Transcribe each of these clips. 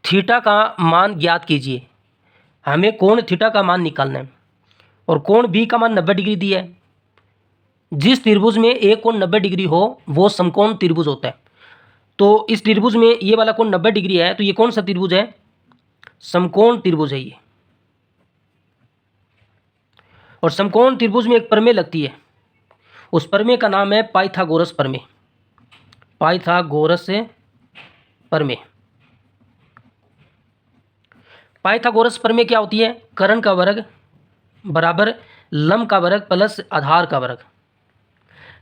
Theta का मान ज्ञात कीजिए। हमें कोण थीटा का मान निकालना है और कोण बी का मान 90 डिग्री दिया है। जिस त्रिभुज में एक कोण 90 डिग्री हो वो समकोण त्रिभुज होता है। तो इस त्रिभुज में ये वाला कोण 90 डिग्री है, तो ये कौन सा त्रिभुज है? समकोण त्रिभुज है ये। और समकोण त्रिभुज में एक प्रमेय लगती है, उस प्रमेय का नाम है पाइथागोरस प्रमेय। पाइथागोरस प्रमेय। पाइथागोरस प्रमेय क्या होती है? कर्ण का वर्ग बराबर लंब का वर्ग प्लस आधार का वर्ग।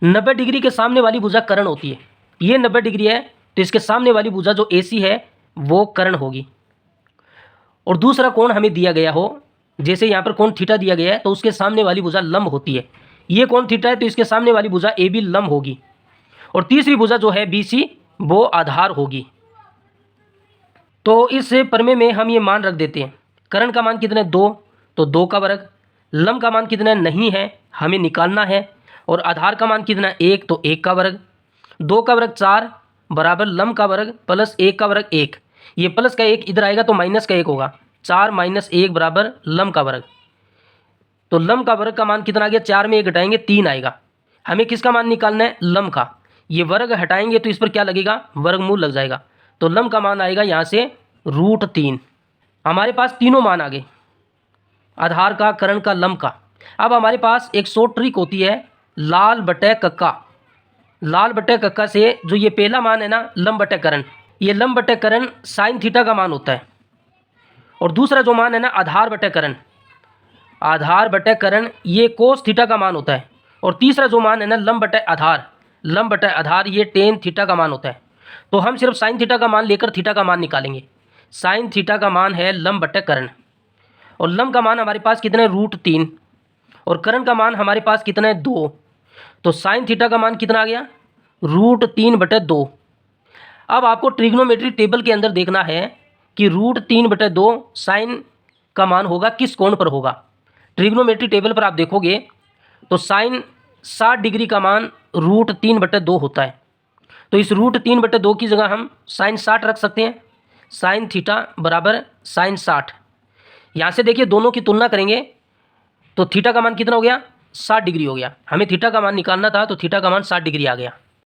90 डिग्री के सामने वाली भुजा कर्ण होती है। ये 90 डिग्री है तो इसके सामने वाली भुजा जो AC है वो कर्ण होगी। और दूसरा कोण हमें दिया गया हो, जैसे यहाँ पर कोण थीटा दिया गया है तो उसके सामने वाली भुजा लंब होती है। ये कोण थीटा है तो इसके सामने वाली भुजा AB लंब होगी। और तीसरी भुजा जो है BC वो आधार होगी। तो इस प्रमेय में हम ये मान रख देते हैं। कर्ण का मान कितना है? 2, तो 2 का वर्ग। लंब का मान कितना नहीं है, हमें निकालना है। और आधार का मान कितना? 1, तो 1 का वर्ग। 2 का वर्ग 4 बराबर लंब का वर्ग प्लस 1 का वर्ग 1। ये प्लस का 1 इधर आएगा तो माइनस का 1 होगा। 4 - 1 बराबर लंब का वर्ग। तो लंब का वर्ग का मान कितना आ गया? 4 में 1 घटाएंगे 3 आएगा। हमें किसका मान निकालना है? लंब का। ये वर्ग हटाएंगे तो इस पर क्या लगेगा? वर्गमूल लग जाएगा। तो लंब का मान आएगा यहाँ से √3। हमारे पास तीनों मान आ गए, आधार का, कर्ण का, लंब का। अब हमारे पास एक शॉर्ट ट्रिक होती है, लाल बटे कक्का। लाल बटे कक्का से जो ये पहला मान है ना, लंब बटे कर्ण, ये लंब बटे कर्ण साइन थीटा का मान होता है। और दूसरा जो मान है ना, आधार बटे कर्ण, आधार बटे कर्ण ये कोस थीटा का मान होता है। और तीसरा जो मान है ना, लंब बटे आधार, लंब बटे आधार ये टेन थीटा का मान होता है। तो हम सिर्फ साइन थीटा का मान लेकर थीटा का मान निकालेंगे। साइन थीटा का मान है लंब बटे कर्ण। और लंब का मान हमारे पास कितना है? √3। और कर्ण का मान हमारे पास कितना है? 2। तो साइन थीटा का मान कितना आ गया? √3/2। अब आपको ट्रिग्नोमेट्री टेबल के अंदर देखना है कि √3/2 साइन का मान होगा किस कोण पर होगा। ट्रिग्नोमेट्री टेबल पर आप देखोगे तो साइन 60 डिग्री का मान √3/2 होता है। तो इस √3/2 की जगह हम साइन 60 रख सकते हैं। साइन थीटा बराबर साइन 60। यहाँ से देखिए दोनों की तुलना करेंगे तो थीटा का मान कितना हो गया? 60 डिग्री हो गया। हमें थीटा का मान निकालना था तो थीटा का मान 60 डिग्री आ गया।